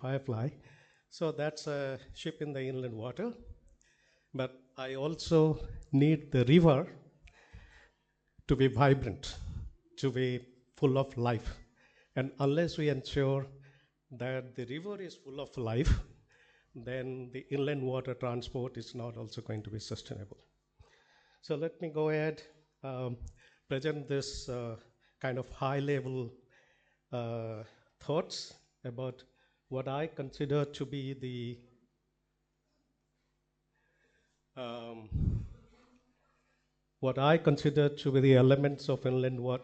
Firefly. So that's a ship in the inland water. But I also need the river to be vibrant, to be full of life. And unless we ensure that the river is full of life, then the inland water transport is not also going to be sustainable. So let me go ahead, um, present this kind of high level thoughts about what I consider to be um, the elements of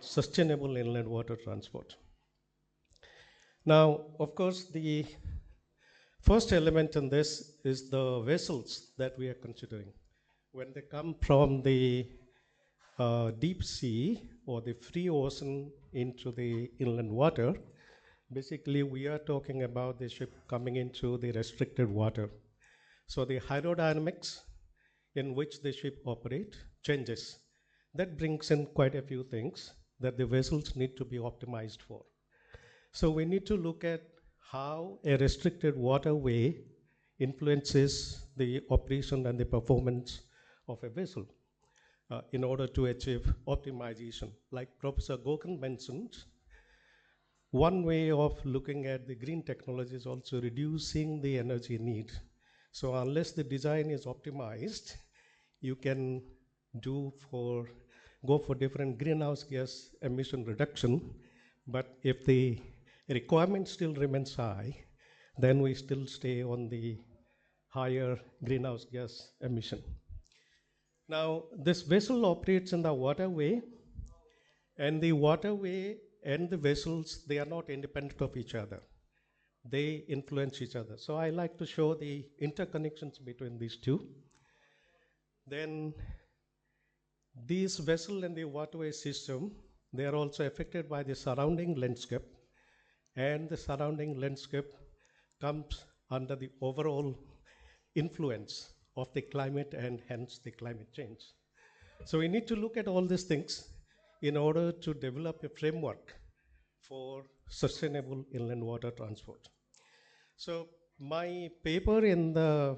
sustainable inland water transport. Now, of course, the first element in this is the vessels that we are considering. When they come from the deep sea or the free ocean into the inland water, basically we are talking about the ship coming into the restricted water. So the hydrodynamics in which the ship operate changes. That brings in quite a few things that the vessels need to be optimized for. So we need to look at how a restricted waterway influences the operation and the performance of a vessel in order to achieve optimization. Like Professor Gokan mentioned, one way of looking at the green technology is also reducing the energy need. So unless the design is optimized, you can go for different greenhouse gas emission reduction, but if the requirement still remains high, then we still stay on the higher greenhouse gas emission. Now, this vessel operates in the waterway, and the waterway and the vessels, they are not independent of each other. They influence each other. So I like to show the interconnections between these two. Then these vessel and the waterway system, they are also affected by the surrounding landscape, and the surrounding landscape comes under the overall influence of the climate and hence the climate change. So we need to look at all these things in order to develop a framework for sustainable inland water transport. So my paper in the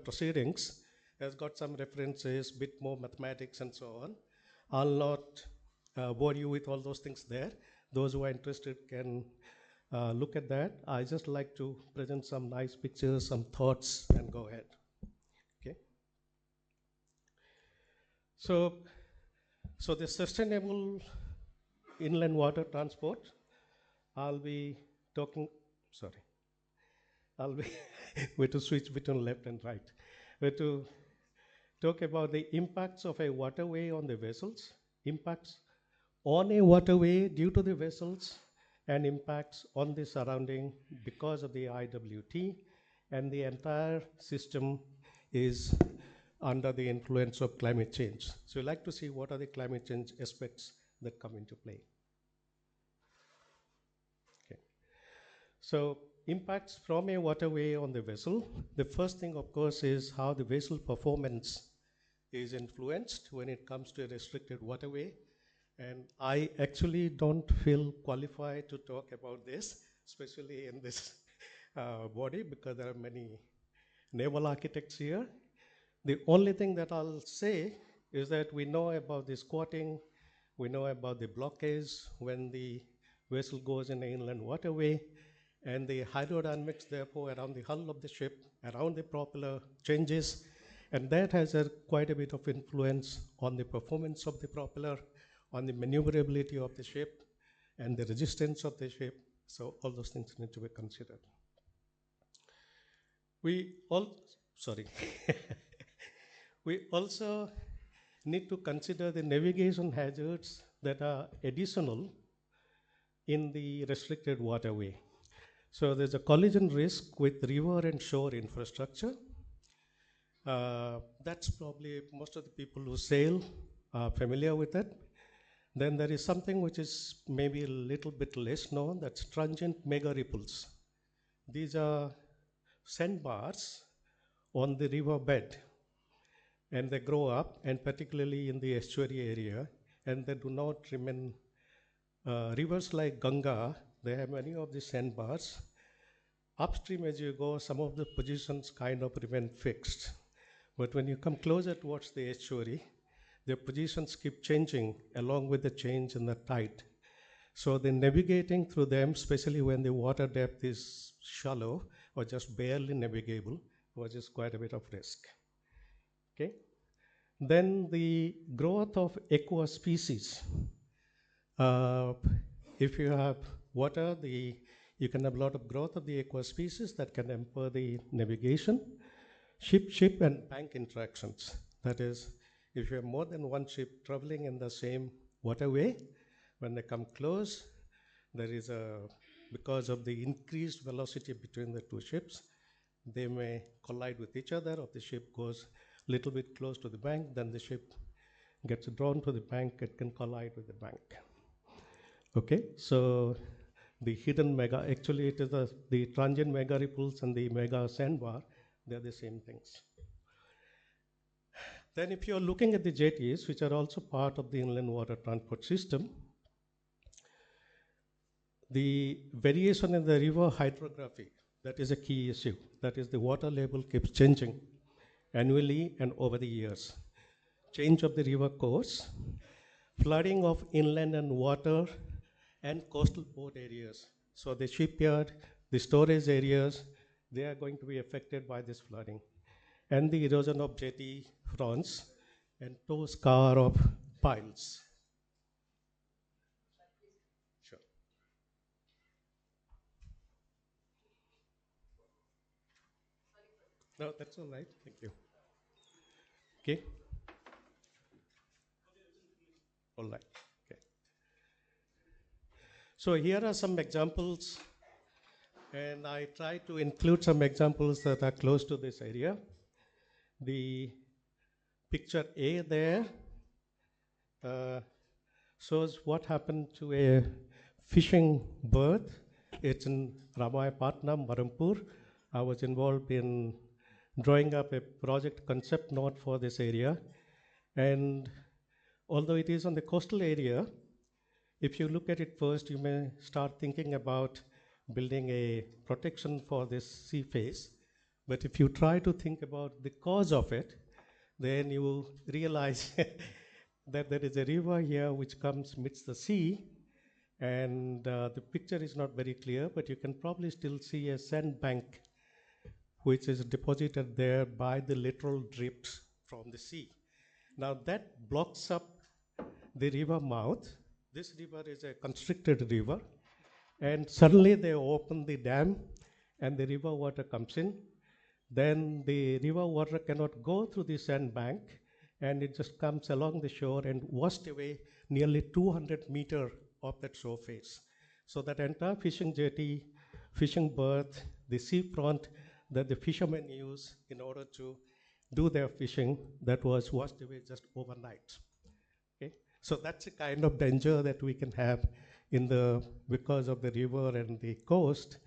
proceedings has got some references, bit more mathematics and so on. I'll not bore you with all those things there. Those who are interested can look at that. I just like to present some nice pictures, some thoughts, and go ahead. Okay. So the sustainable inland water transport, I'll be talking, sorry, I'll be way to switch between left and right. Way to talk about the impacts of a waterway on the vessels, impacts on a waterway due to the vessels, and impacts on the surrounding because of the IWT, and the entire system is under the influence of climate change. So we'd like to see what are the climate change aspects that come into play. Okay. So impacts from a waterway on the vessel. The first thing, of course, is how the vessel performance is influenced when it comes to a restricted waterway. And I actually don't feel qualified to talk about this, especially in this body, because there are many naval architects here. The only thing that I'll say is that we know about the squatting, we know about the blockage when the vessel goes in the inland waterway, and the hydrodynamics, therefore, around the hull of the ship, around the propeller changes, and that has quite a bit of influence on the performance of the propeller, on the maneuverability of the ship, and the resistance of the ship. So all those things need to be considered. We also need to consider the navigation hazards that are additional in the restricted waterway. So there's a collision risk with river and shore infrastructure. That's probably most of the people who sail are familiar with it. Then there is something which is maybe a little bit less known, that's transient mega ripples. These are sandbars on the river bed, and they grow up, and particularly in the estuary area, and they do not remain. Rivers like Ganga, they have many of these sandbars, upstream as you go, some of the positions kind of remain fixed. But when you come closer towards the estuary, the positions keep changing along with the change in the tide. So the navigating through them, especially when the water depth is shallow or just barely navigable, was just quite a bit of risk. Okay. Then the growth of aqua species. If you have water, you can have a lot of growth of the aqua species that can hamper the navigation. Ship and bank interactions. That is, if you have more than one ship traveling in the same waterway, when they come close, because of the increased velocity between the two ships, they may collide with each other. If the ship goes a little bit close to the bank, then the ship gets drawn to the bank, it can collide with the bank. Okay, so the hidden mega, actually it is the transient mega ripples and the mega sandbar, they're the same things. Then if you're looking at the jetties, which are also part of the inland water transport system, the variation in the river hydrography, that is a key issue. That is, the water level keeps changing annually and over the years. Change of the river course, flooding of inland and water and coastal port areas. So the shipyard, the storage areas, they are going to be affected by this flooding. And the erosion of jetty fronts and tow scar of piles. Sure. No, that's all right. Thank you. Okay. All right. Okay. So here are some examples, and I try to include some examples that are close to this area. The picture A there shows what happened to a fishing berth. It's in Ramayapatnam, Barampur. I was involved in drawing up a project concept note for this area. And although it is on the coastal area, if you look at it first, you may start thinking about building a protection for this sea face. But if you try to think about the cause of it, then you realize that there is a river here which meets the sea, and the picture is not very clear, but you can probably still see a sandbank which is deposited there by the lateral drifts from the sea. Now that blocks up the river mouth. This river is a constricted river, and suddenly they open the dam and the river water comes in. Then the river water cannot go through the sandbank, and it just comes along the shore and washed away nearly 200 meters of that shore face. So that entire fishing jetty, fishing berth, the seafront that the fishermen use in order to do their fishing, that was washed away just overnight. Okay? So that's the kind of danger that we can have because of the river and the coast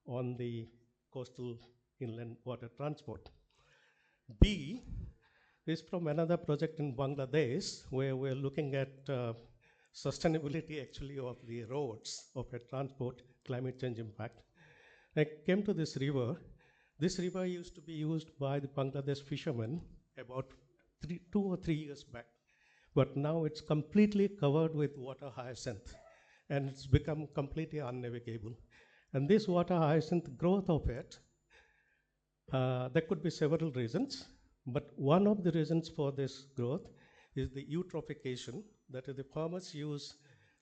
on the coastal inland water transport. B is from another project in Bangladesh, where we're looking at sustainability actually of the roads of a transport climate change impact. I came to this river. This river used to be used by the Bangladesh fishermen about 2 or 3 years back, but now it's completely covered with water hyacinth, and it's become completely unnavigable. And this water hyacinth growth of it, there could be several reasons, but one of the reasons for this growth is the eutrophication. That is, the farmers use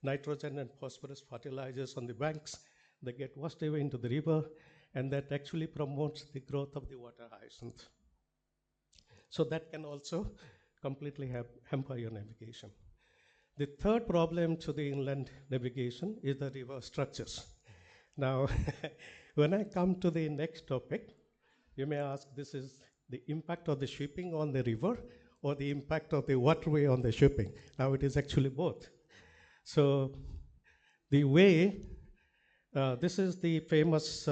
nitrogen and phosphorus fertilizers on the banks. They get washed away into the river, and that actually promotes the growth of the water hyacinth. So that can also completely hamper your navigation. The third problem to the inland navigation is the river structures. Now, when I come to the next topic, you may ask, this is the impact of the shipping on the river or the impact of the waterway on the shipping. Now it is actually both. So the way, this is the famous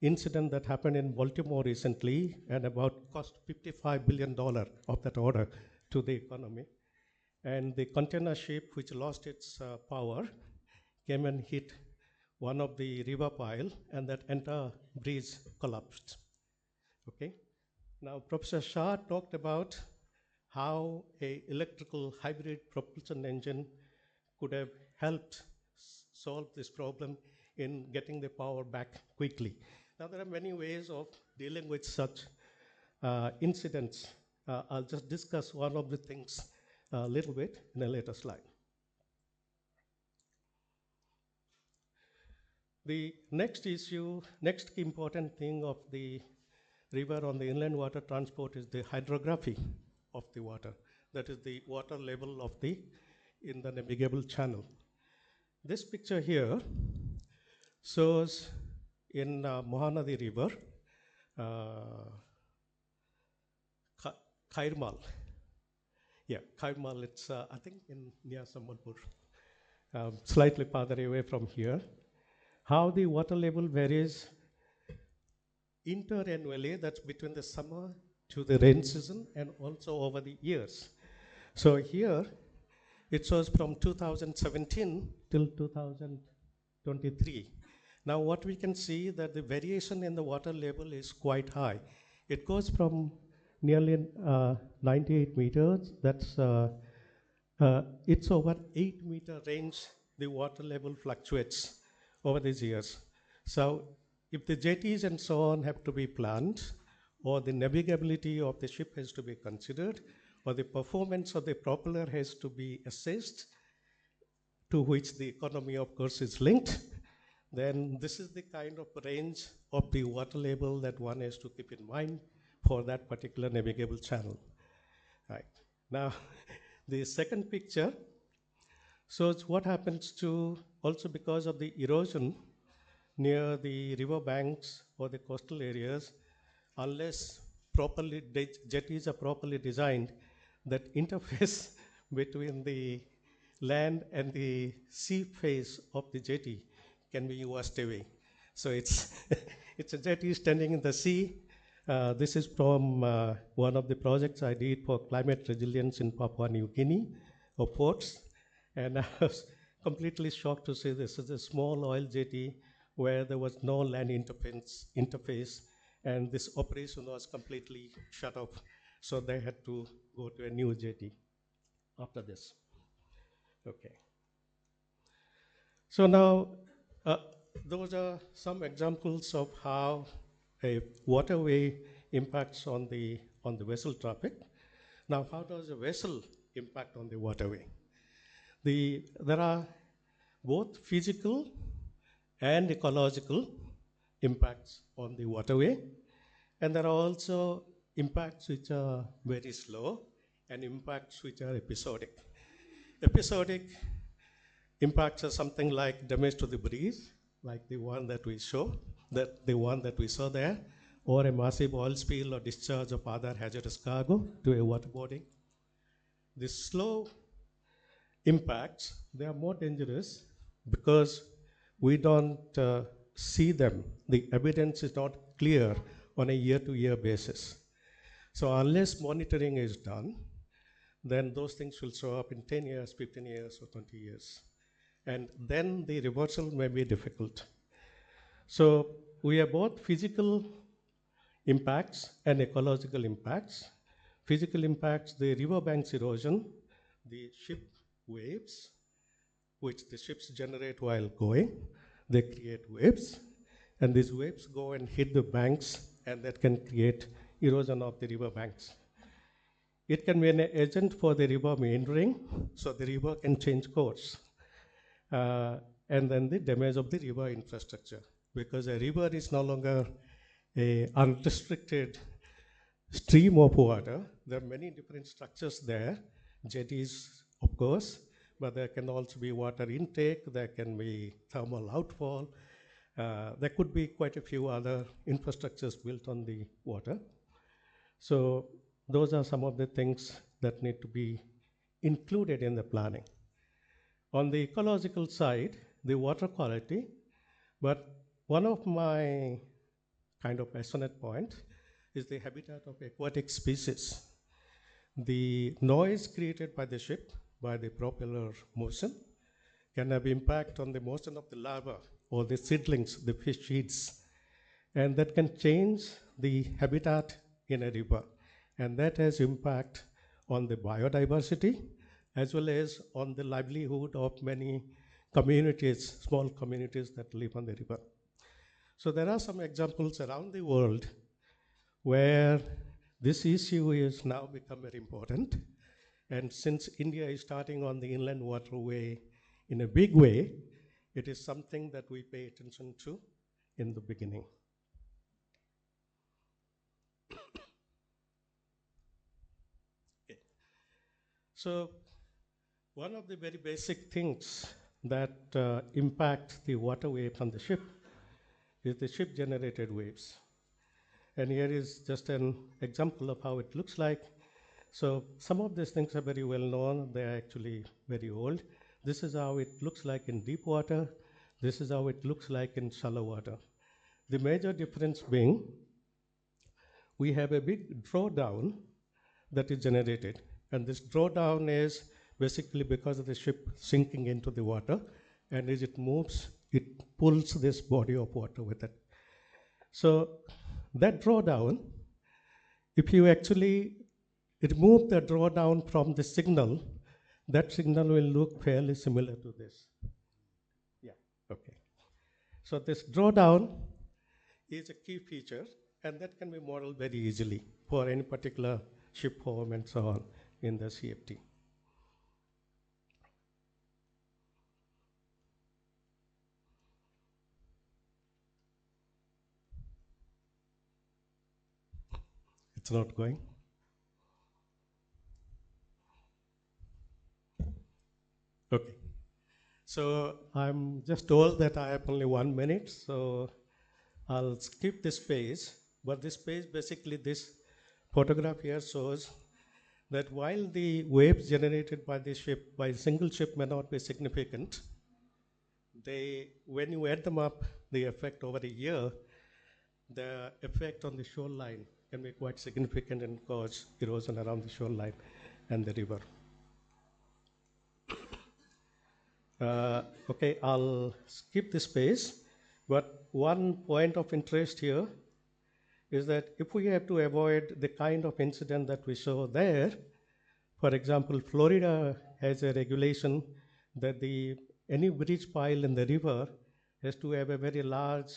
incident that happened in Baltimore recently, and cost $55 billion of that order to the economy. And the container ship, which lost its power, came and hit one of the river pile, and that entire bridge collapsed. Okay. Now, Professor Shah talked about how a electrical hybrid propulsion engine could have helped solve this problem in getting the power back quickly. Now, there are many ways of dealing with such incidents. I'll just discuss one of the things a little bit in a later slide. The next issue, next important thing of the river on the inland water transport is the hydrography of the water. That is the water level of in the navigable channel. This picture here shows in Mahanadi River, Kairmal. Yeah, Kairmal, it's I think near Sambalpur, slightly farther away from here. How the water level varies interannually, that's between the summer to the rain season and also over the years. So here it shows from 2017 till 2023. Now what we can see that the variation in the water level is quite high. It goes from nearly 98 meters, that's it's over 8-meter range, the water level fluctuates over these years. So if the jetties and so on have to be planned, or the navigability of the ship has to be considered, or the performance of the propeller has to be assessed, to which the economy of course is linked, then this is the kind of range of the water level that one has to keep in mind for that particular navigable channel. Right. Now, the second picture shows what happens to, also because of the erosion near the river banks or the coastal areas, unless properly jetties are properly designed, that interface between the land and the sea face of the jetty can be washed away. So it's it's a jetty standing in the sea. This is from one of the projects I did for climate resilience in Papua New Guinea, or ports, and I was completely shocked to see this is a small oil jetty where there was no land interface, and this operation was completely shut off. So they had to go to a new jetty after this. Okay. So now, those are some examples of how a waterway impacts on the vessel traffic. Now, how does a vessel impact on the waterway? There are both physical and ecological impacts on the waterway, and there are also impacts which are very slow and impacts which are episodic. Episodic impacts are something like damage to the breeze, like the one that we saw there, or a massive oil spill or discharge of other hazardous cargo to a waterboarding. The slow impacts, they are more dangerous because we don't see them. The evidence is not clear on a year-to-year basis. So unless monitoring is done, then those things will show up in 10 years, 15 years, or 20 years. And then the reversal may be difficult. So we have both physical impacts and ecological impacts. Physical impacts, the riverbanks erosion, the ship waves, which the ships generate while going. They create waves, and these waves go and hit the banks, and that can create erosion of the riverbanks. It can be an agent for the river meandering, so the river can change course. And then the damage of the river infrastructure, because a river is no longer an unrestricted stream of water. There are many different structures there, jetties, of course, but there can also be water intake, there can be thermal outfall, there could be quite a few other infrastructures built on the water. So those are some of the things that need to be included in the planning. On the ecological side, the water quality, but one of my kind of passionate point is the habitat of aquatic species. The noise created by the ship, by the propeller motion, can have impact on the motion of the larva or the seedlings, the fish seeds, and that can change the habitat in a river. And that has impact on the biodiversity as well as on the livelihood of many communities, small communities that live on the river. So there are some examples around the world where this issue is now become very important. And since India is starting on the inland waterway in a big way, it is something that we pay attention to in the beginning. Okay. So one of the very basic things that impact the waterway from the ship is the ship-generated waves. And here is just an example of how it looks like. So some of these things are very well known. They are actually very old. This is how it looks like in deep water. This is how it looks like in shallow water. The major difference being we have a big drawdown that is generated. And this drawdown is basically because of the ship sinking into the water. And as it moves, it pulls this body of water with it. So that drawdown, if you actually remove the drawdown from the signal, that signal will look fairly similar to this. Yeah, okay. So this drawdown is a key feature, and that can be modeled very easily for any particular ship form and so on in the CFD. It's not going. Okay. So I'm just told that I have only 1 minute, so I'll skip this page. But this page, basically this photograph here shows that while the waves generated by the ship, by a single ship may not be significant, when you add them up, the effect over a year, the effect on the shoreline can be quite significant and cause erosion around the shoreline and the river. Okay, I'll skip this page, but one point of interest here is that if we have to avoid the kind of incident that we saw there, for example, Florida has a regulation that any bridge pile in the river has to have a very large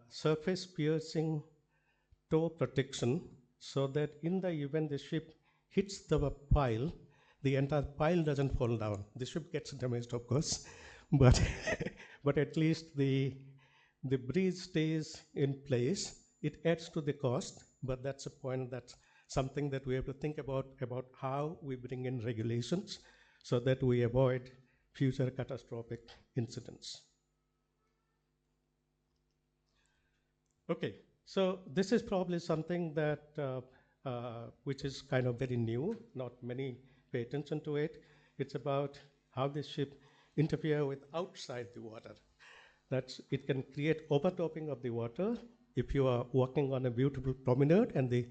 surface piercing toe protection so that in the event the ship hits the pile, the entire pile doesn't fall down. The ship gets damaged, of course, but, but at least the bridge stays in place. It adds to the cost, but that's a point, that's something that we have to think about how we bring in regulations so that we avoid future catastrophic incidents. Okay, so this is probably something that which is kind of very new, not many pay attention to it. It's about how the ship interfere with outside the water. It can create overtopping of the water if you are walking on a beautiful promenade and the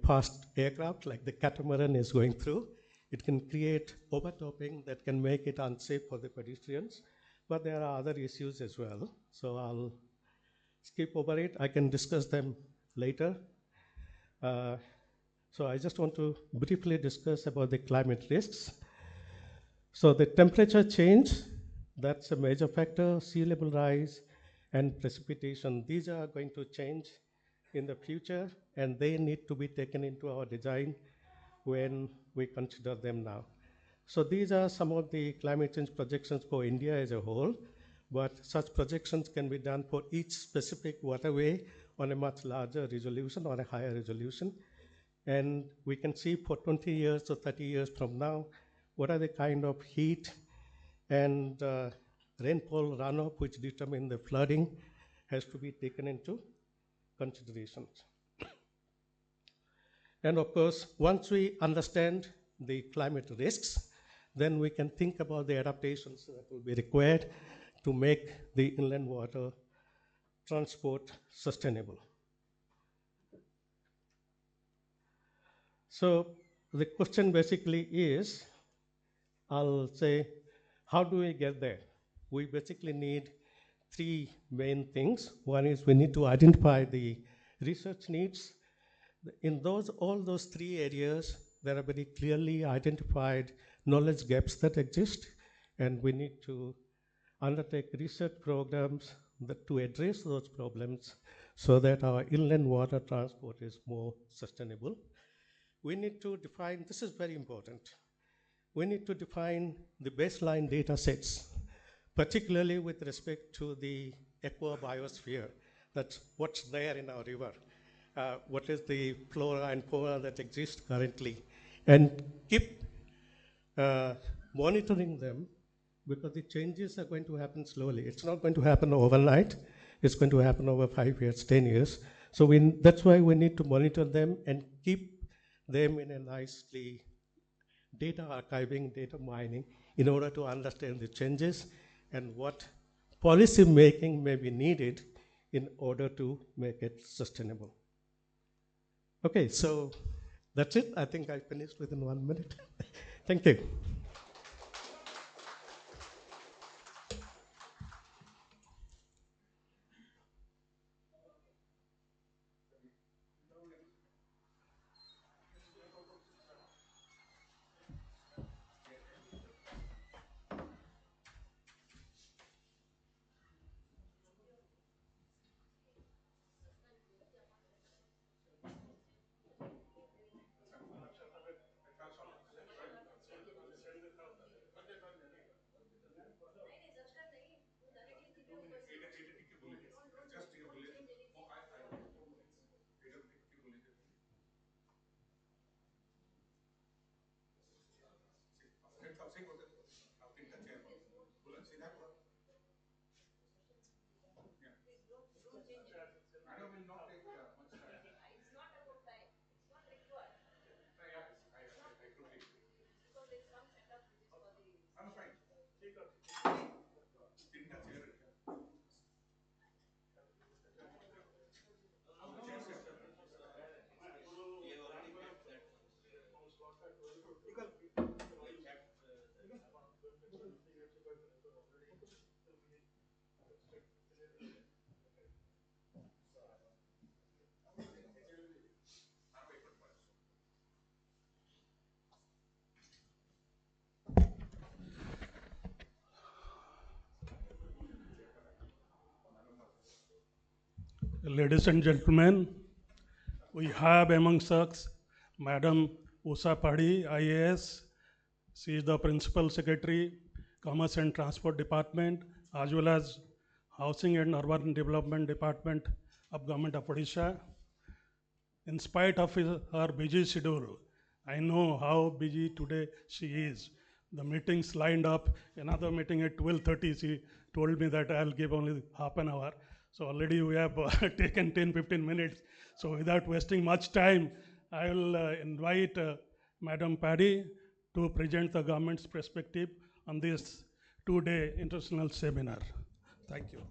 fast aircraft like the catamaran is going through. It can create overtopping that can make it unsafe for the pedestrians, but there are other issues as well. So I'll skip over it. I can discuss them later. So I just want to briefly discuss about the climate risks. So the temperature change, that's a major factor, sea level rise and precipitation. These are going to change in the future and they need to be taken into our design when we consider them now. So these are some of the climate change projections for India as a whole, but such projections can be done for each specific waterway on a much larger resolution or a higher resolution. And we can see for 20 years or 30 years from now, what are the kind of heat and rainfall runoff which determine the flooding has to be taken into consideration. And of course, once we understand the climate risks, then we can think about the adaptations that will be required to make the inland water transport sustainable. So the question basically is, I'll say, How do we get there? We basically need three main things. One is we need to identify the research needs. In all those three areas, there are very clearly identified knowledge gaps that exist, and we need to undertake research programs to address those problems so that our inland water transport is more sustainable. We need to define, this is very important, we need to define the baseline data sets, particularly with respect to the aqua biosphere. That's what's there in our river. What is the flora and fauna that exist currently, and keep monitoring them, because the changes are going to happen slowly. It's not going to happen overnight. It's going to happen over 5 years, 10 years. So that's why we need to monitor them and keep them in a nicely data archiving, data mining, in order to understand the changes and what policy making may be needed in order to make it sustainable. Okay, so that's it. I think I finished within 1 minute. Thank you. Ladies and gentlemen, we have amongst us Madam Usha Padhi, IAS. She is the Principal Secretary, Commerce and Transport Department, as well as Housing and Urban Development Department of Government of Odisha. In spite of her busy schedule, I know how busy today she is. The meetings lined up, another meeting at 12:30. She told me that I'll give only half an hour. So already we have taken 10-15 minutes. So without wasting much time, I will invite Madam Paddy to present the government's perspective on this two-day international seminar. Thank you.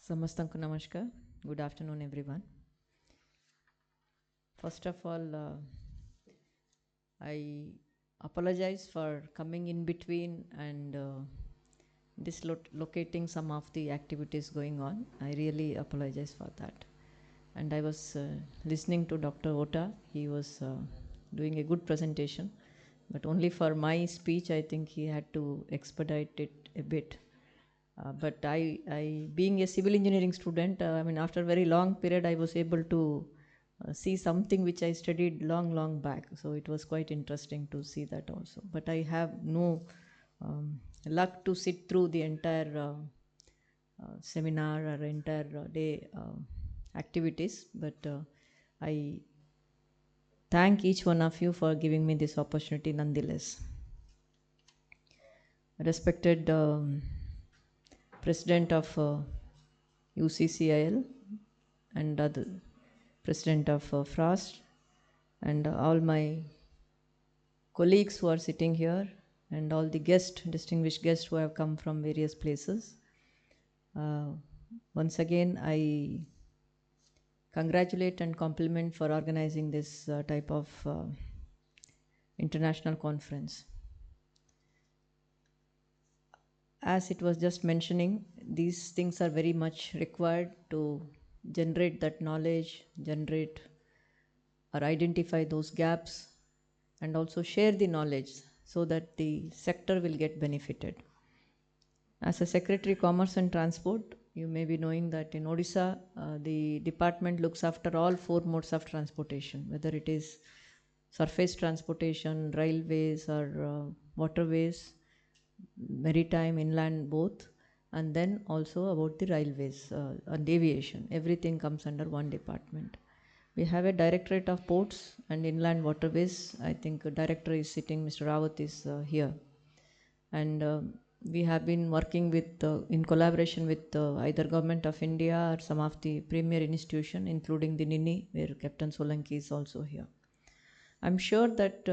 Samastanku namaskar. Good afternoon, everyone. First of all, I apologize for coming in between and dislocating some of the activities going on. I really apologize for that. And I was listening to Dr. Ota. He was doing a good presentation, but only for my speech, I think he had to expedite it a bit. But I, being a civil engineering student, I mean, after a very long period, I was able to see something which I studied long back. So it was quite interesting to see that also. But I have no luck to sit through the entire seminar or entire day activities. But I thank each one of you for giving me this opportunity nonetheless. Respected President of UCCIL and other President of FROST, and all my colleagues who are sitting here, and all the distinguished guests who have come from various places. Once again, I congratulate and compliment for organizing this type of international conference. As it was just mentioning, these things are very much required to generate that knowledge, generate or identify those gaps, and also share the knowledge so that the sector will get benefited. As a Secretary Commerce and Transport, you may be knowing that in Odisha, the department looks after all 4 modes of transportation, whether it is surface transportation, railways, or waterways, maritime, inland, both, and then also about the railways and aviation. Everything comes under one department. We have a Directorate of Ports and Inland Waterways. I think a director is sitting, Mr. Rawat is here. And we have been working with, in collaboration with either Government of India or some of the premier institution, including the NINI, where Captain Solanki is also here. I'm sure that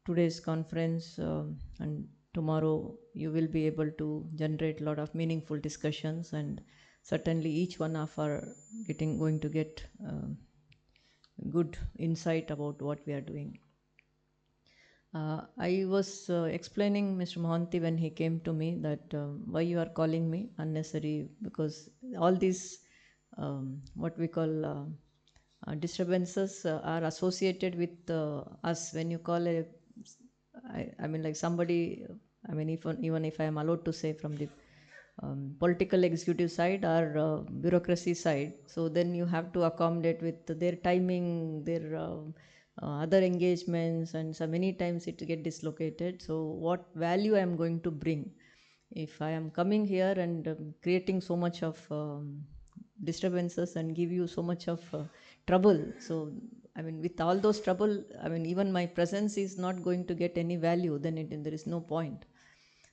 today's conference and tomorrow you will be able to generate a lot of meaningful discussions, and certainly each one of our going to get good insight about what we are doing. I was explaining Mr. Mohanty when he came to me that why you are calling me unnecessary, because all these what we call disturbances are associated with us. When you call I mean like somebody, I mean even if I am allowed to say from the political executive side or bureaucracy side, so then you have to accommodate with their timing, their other engagements, and so many times it get dislocated. So what value I am going to bring if I am coming here and creating so much of disturbances and give you so much of trouble? So I mean, with all those trouble, I mean, even my presence is not going to get any value, then there is no point.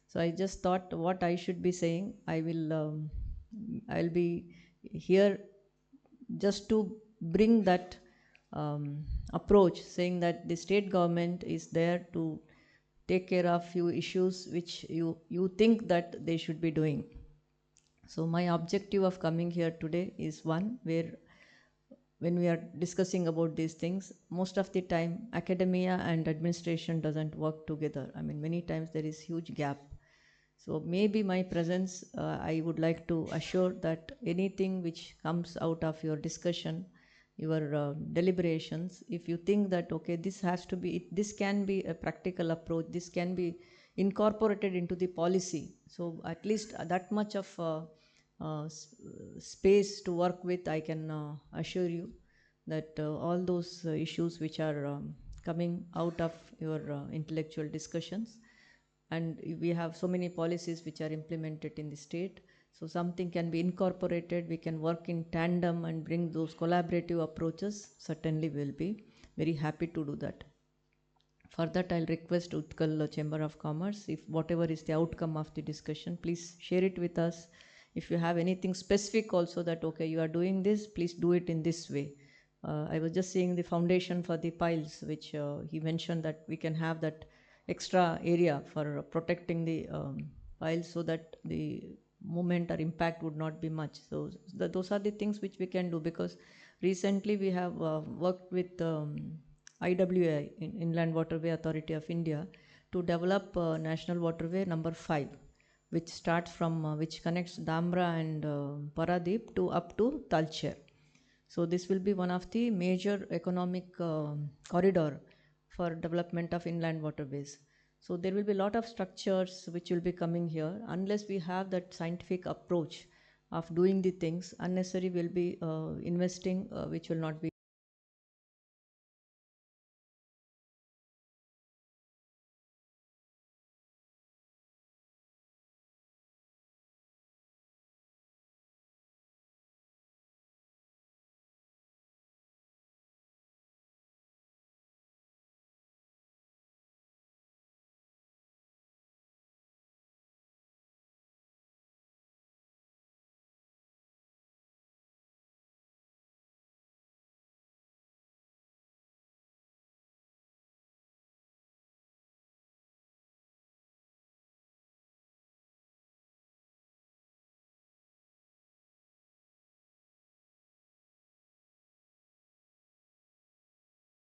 So I just thought what I should be saying. I'll be here just to bring that approach, saying that the state government is there to take care of few issues which you think that they should be doing. So my objective of coming here today is one where when we are discussing about these things, most of the time academia and administration doesn't work together. I mean, many times there is huge gap. So maybe my presence, I would like to assure that anything which comes out of your discussion, your deliberations, if you think that, okay, this has to be, this can be a practical approach, this can be incorporated into the policy. So at least that much of space to work with, I can assure you that all those issues which are coming out of your intellectual discussions, and we have so many policies which are implemented in the state, so something can be incorporated, we can work in tandem and bring those collaborative approaches, certainly will be very happy to do that. For that, I'll request Utkal Chamber of Commerce, if whatever is the outcome of the discussion, please share it with us. If you have anything specific also that, okay, you are doing this, please do it in this way. I was just seeing the foundation for the piles, which he mentioned that we can have that extra area for protecting the piles so that the movement or impact would not be much. So those are the things which we can do, because recently we have worked with IWT, Inland Waterway Authority of India, to develop National Waterway number 5, which starts from, which connects Damra and Paradip to up to Talcher. So this will be one of the major economic corridor for development of inland waterways. So there will be a lot of structures which will be coming here. Unless we have that scientific approach of doing the things, unnecessary will be investing which will not be